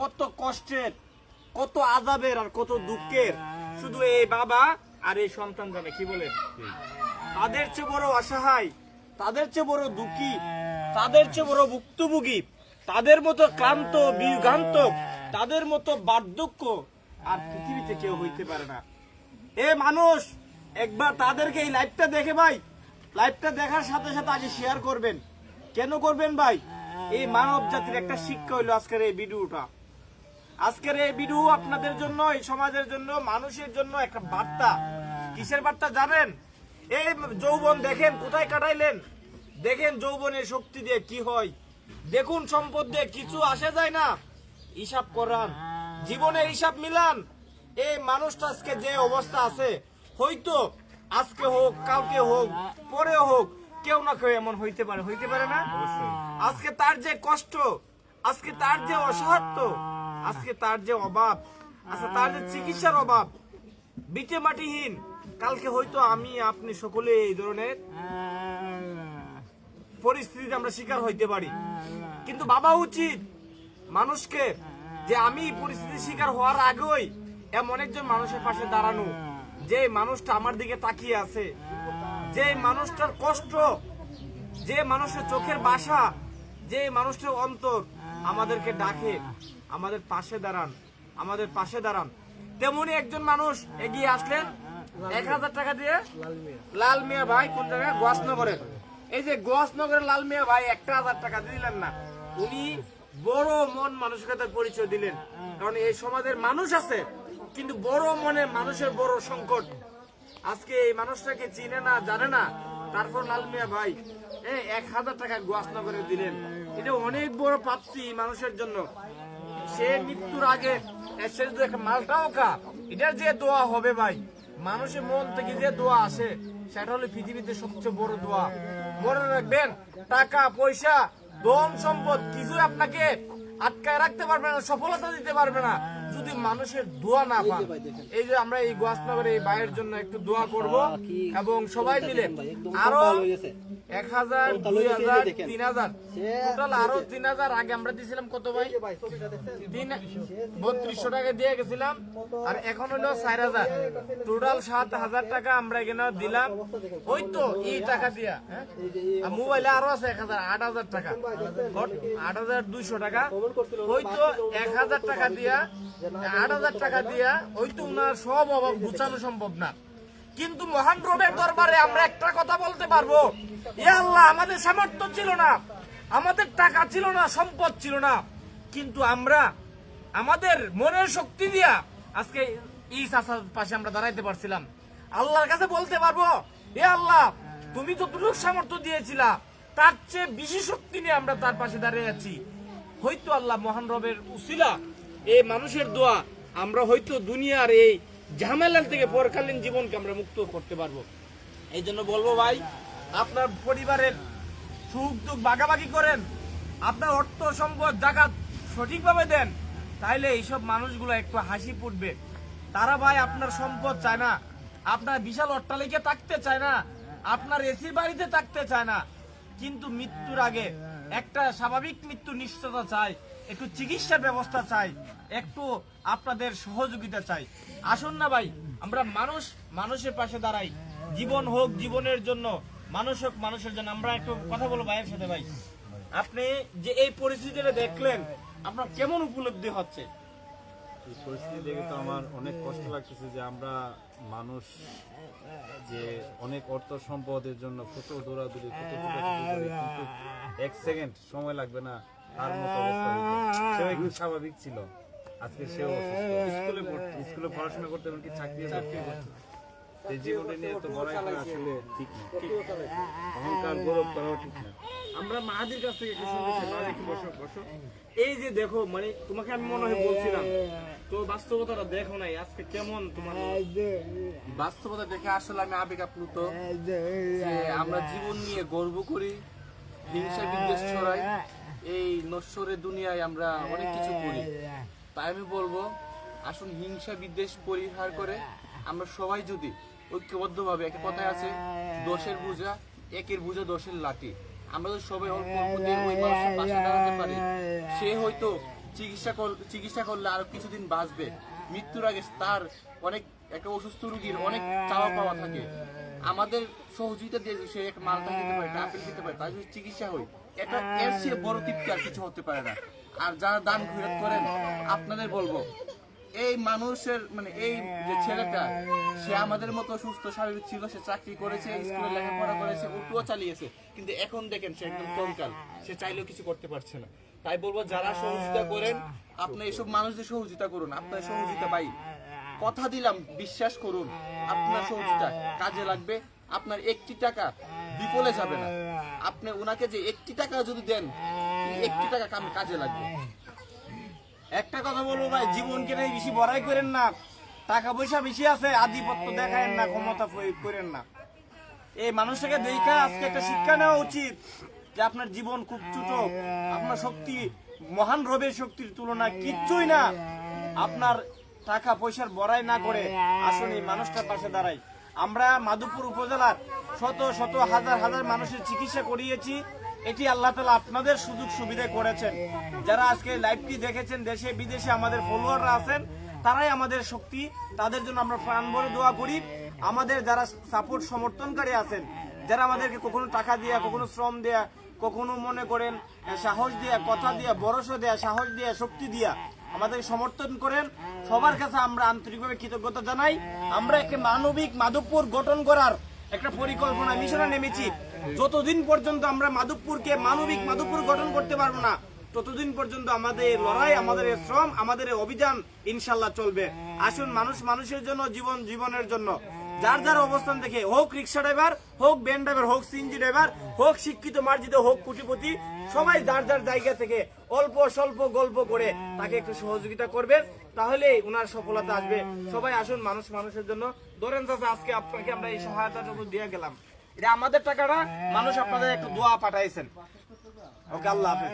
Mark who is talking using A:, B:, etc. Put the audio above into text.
A: কত কষ্টের, কত আযাবের আর কত দুঃখের শুধু এই বাবা আর এই সন্তান জানে। কি বলে? তাদের চেয়ে বড় অসহায়, তাদের চেয়ে বড় দুঃখী, তাদের চেয়ে বড় ভুক্তভোগী, তাদের মতো ক্লান্ত বিভ্রান্তক, তাদের মতো বার্ধক্য আর পৃথিবীতে কেউ হইতে পারে না। এ মানুষ একবার তাদেরকে এই লাইভটা দেখে ভাই, লাইভটা দেখার সাথে সাথে আজ শেয়ার করবেন। কেন করবেন ভাই? এই মানব জাতির একটা শিক্ষা হইলো আজকের এই ভিডিওটা। আজকের এই ভিডিও আপনাদের জন্য, এই সমাজের জন্য, মানুষের জন্য একটা বার্তা। কিসের বার্তা জানেন? এই যৌবন দেখেন কোথায় কাটাইলেন, দেখেন যৌবনের শক্তি দিয়ে কি হয়, দেখুন সম্পদ দিয়ে কিছু আসে যায় না। হিসাব করান, জীবনের হিসাব মিলান। এই মানুষটা আজকে যে অবস্থা আছে, হয়তো আজকে হোক, কালকে হোক, পরে হোক, কেউ না কেউ এমন হইতে পারে, হইতে পারে না? আজকে তার যে কষ্ট, আজকে তার যে অসাধ্য, আজকে তার যে অভাব, আচ্ছা তার যে চিকিৎসার অভাব, বিটে মাটিহীন, কালকে হয়তো আমি আপনি সকলে এই ধরনের পরিস্থিতিতে আমরা শিকার হইতে পারি। কিন্তু ভাবা উচিত মানুষকে যে আমি পরিস্থিতির শিকার হওয়ার আগেই এমন একজন মানুষের পাশে দাঁড়ানো, যে মানুষটা আমার দিকে তাকিয়ে আছে, যে মানুষটার কষ্ট, যে মানুষের চোখের বাসা, যে মানুষটার অন্তর আমাদেরকে ডাকে, আমাদের পাশে দাঁড়ান, আমাদের পাশে দাঁড়ান। তেমনি একজন মানুষ এগিয়ে আসলেন 1000 টাকা দিয়ে। লাল মিয়া ভাই কোন জায়গায়? গোয়াসনগরের। এই যে গোয়াসনগরের লাল মিয়া ভাই 1000 টাকা দিলেন না, উনি বড় মন মানসিকতার পরিচয় দিলেন। কারণ এই সমাজের মানুষ আছে, কিন্তু বড় মনে মানুষের বড় সংকট। আজকে এই মানুষটাকে চিনে না, জানে না, তারপর লাল মিয়া ভাই 1000 টাকা গোয়াসনগরে দিলেন। এটা অনেক বড় প্রাপ্তি মানুষের জন্য। সে মৃত্যুর আগে সে যদি একটা মালটাও খা, এটার যে দোয়া হবে ভাই, মানুষের মন থেকে যে দোয়া আসে, সেটা হলো পৃথিবীতে সবচেয়ে বড় দোয়া। মনে রাখবেন, টাকা পয়সা ধন সম্পদ কিছুই আপনাকে আটকায় রাখতে পারবে না, সফলতা দিতে পারবে না, যদি মানুষের দোয়া না পান। এই যে আমরা এই গোয়াসনগরে এই ভাইয়ের জন্য একটু দোয়া করব, এবং সবাই মিলে আরো 1000, 2000, 3000, টোটাল আরো 3000। আগে আমরা দিয়েছিলাম কত ভাই? 3200 টাকা দিয়ে গেছিলাম, আর এখন হলো 4000, টোটাল 7000 টাকা আমরা এখানে দিলাম। ওই তো এই টাকা দিয়া মোবাইলে আরো আছে 1000, 8000 টাকা, 8200 টাকা। ওই তো 1000 টাকা দিয়া, 8000 টাকা দিয়া, ওই তো উনার সব অভাব গুছানো সম্ভব না। কিন্তু মহান রবের দরবারে আমরা একটা কথা বলতে পারবো, এ আল্লাহ, আমাদের সামর্থ্য ছিল না, আমাদের টাকা ছিল না, সম্পদ ছিল না, কিন্তু আমরা আমাদের মনের শক্তি দিয়া আজকে এই চাচার পাশে আমরা দাঁড়াইতে পারছিলাম। আল্লাহর কাছে বলতে পারবো, এ আল্লাহ, তুমি যতটুকু সামর্থ্য দিয়েছিলা, তার চেয়ে বেশি শক্তি নিয়ে আমরা তার পাশে দাঁড়িয়ে আছি। হয়তো আল্লাহ মহান রবের উসিলা, এই মানুষের দোয়া, আমরা হয়তো দুনিয়ার এই ঝামেলা থেকে পরকালীন জীবনকে আমরা মুক্ত করতে পারবো। এই জন্য বলবো ভাই, আপনার পরিবারের সুখ দুঃখ ভাগাভাগি করেন, আপনার অর্থ সম্পদ জাকাত সঠিকভাবে দেন, তাইলে এইসব মানুষগুলো একটু হাসি ফুটবে। তারা ভাই আপনার সম্পদ চায় না, আপনার বিশাল অট্টালিকা থাকতে চায় না, আপনার এসি বাড়িতে থাকতে চায় না, কিন্তু মৃত্যুর আগে একটা স্বাভাবিক মৃত্যু নিশ্চয়তা চাই, একটু চিকিৎসার ব্যবস্থা চাই, একটু আপনাদের সহযোগিতা চাই। আসুন না ভাই, আমরা মানুষের পাশে দাঁড়াই। জীবন হোক জীবনের জন্য, মানুষ হোক মানুষের জন্য। আমরা একটু কথা বলবো ভাইয়ের সাথে। ভাই, আপনি যে এই পরিস্থিতিটা দেখলেন, আপনার কেমন উপলব্ধি হচ্ছে?
B: এই পরিস্থিতি দেখে তো আমার অনেক কষ্ট লাগতেছে, যে আমরা মানুষ যে অনেক অর্থ সম্পদের জন্য কত দৌড়াদৌড়ি, কত ছোটাছুটি করে, কিন্তু 1 সেকেন্ড সময় লাগবে না তার মতো অবস্থা হইতো। সেও একটু স্বাভাবিক ছিল, আজকে সেও স্কুলে পড়াশোনা করতে, এমনকি চাকরি করতে। এই জীবনে নিয়ে তো বড় একটা আসলে ঠিক না, অহংকার গৌরব করাও ঠিক না।
A: আমরা মাহাদির কাছ থেকে একটু শুনতে চাই। মাহাদি, বসো বসো। এই যে দেখো, মানে তোমাকে আমি মনে হয় বলছিলাম, তো বাস্তবতাটা দেখো নাই, আজকে কেমন তোমার?
C: বাস্তবতা দেখে আসলে আমি আবেগ আপ্লুত, যে আমরা জীবন নিয়ে গর্ব করি, হিংসা বিদ্বেষ ছড়াই, এই নশ্বরের দুনিয়ায় আমরা অনেক কিছু করি। তাই আমি বলবো, আসুন হিংসা বিদ্বেষ পরিহার করে আমরা সবাই যদি ঐক্যবদ্ধভাবে, একটা কথায় আছে, দোষের বোঝা একের বোঝা দোষের লাঠি, আমরা যদি সবাই অল্প অল্প দিয়ে ওই মানুষের পাশে দাঁড়াতে পারি, সে হয়তো চিকিৎসা করলে আরো কিছুদিন বাঁচবে, মৃত্যুর আগে তার অনেক একটা অসুস্থ রোগীর অনেক চাওয়া পাওয়া থাকে, আমাদের সহযোগিতা দিয়ে সে একটা মালটা খেতে পারে, একটা আপেল খেতে পারে, তার যদি চিকিৎসা হয়, এটা এর চেয়ে বড় তৃপ্তি আর কিছু হতে পারে না। আর যারা দান খয়রাত করেন, আপনাদের বলবো এই মানুষের মানে এই যে ছেলেটা, সে আমাদের মতো সুস্থ স্বাভাবিক ছিল, সে চাকরি করেছে, স্কুলে লেখাপড়া করেছে, অটোও চালিয়েছে, কিন্তু এখন দেখেন সে একদম কঙ্কাল, সে চাইলেও কিছু করতে পারছে না। তাই বলবো যারা সহযোগিতা করেন, আপনি এইসব মানুষদের সহযোগিতা করুন, আপনার সহযোগিতা পাই, কথা দিলাম, বিশ্বাস করুন, আপনার সহযোগিতা কাজে লাগবে, আপনার একটি টাকা বিফলে যাবে না। আপনি ওনাকে যে একটি টাকা যদি দেন, এই একটি টাকা কাজে লাগবে।
A: একটা কথা বলবো ভাই, জীবনকে নিয়ে বেশি বড়াই করেন না, টাকা পয়সা বেশি আছে আধিপত্য দেখায়েন না, ক্ষমতা প্রয়োগ করেন না। এই মানুষটাকে দেখা আজকে একটা শিক্ষা নেওয়া উচিত যে আপনার জীবন খুব ছোট, আপনার শক্তি মহান রবের শক্তির তুলনায় কিচ্ছুই না। আপনার টাকা পয়সার বড়াই না করে আসুন এই মানুষটার পাশে দাঁড়াই। আমরা মাধবপুর উপজেলার শত শত হাজার হাজার মানুষের চিকিৎসা করিয়েছি, এটি আল্লাহ তাআলা আপনাদের সুযোগ সুবিধা করেছেন। যারা আজকে লাইভটি দেখেছেন, দেশে বিদেশে আমাদের ফলোয়াররা আছেন, তারাই আমাদের শক্তি, তাদের জন্য আমরা প্রাণ ভরে দোয়া করি। আমাদের যারা সাপোর্ট সমর্থনকারী আছেন, যারা আমাদেরকে কখনো টাকা দেয়া, কখনো শ্রম দেয়া, কখনো মনে করেন সাহস দেয়া, কথা দেয়া, ভরসা দেয়া, সাহস দেয়া, শক্তি দিয়া আমাদেরকে সমর্থন করেন, সবার কাছে আমরা আন্তরিকভাবে কৃতজ্ঞতা জানাই। আমরা একটা মানবিক মাধবপুর গঠন করার একটা পরিকল্পনা মিশনে নেমেছি। যতদিন পর্যন্ত আমরা মাধবপুরকে মানবিক মাধবপুর গঠন করতে পারবো না, ততদিন পর্যন্ত আমাদের লড়াই, আমাদের শ্রম, আমাদের অভিযান ইনশাল্লাহ চলবে। আসুন মানুষ মানুষের জন্য, জীবন জীবনের জন্য, যার যার অবস্থান থেকে, হোক রিক্সা ড্রাইভার, হোক ভ্যান ড্রাইভার, হোক সিএনজি ড্রাইভার, হোক শিক্ষিত মার্জিত, হোক কোটিপতি, সবাই যার যার জায়গা থেকে অল্প স্বল্প গল্প করে তাকে একটু সহযোগিতা করবেন, তাহলে ওনার সফলতা আসবে। সবাই আসুন মানুষ মানুষের জন্য। ধরেন চাচা, আজকে আপনাকে আমরা এই সহায়তাটুকু দিয়ে গেলাম, এটা আমাদের টাকাটা, মানুষ আপনাদের একটু দোয়া পাঠাইছেন। ওকে, আল্লাহ হাফেজ।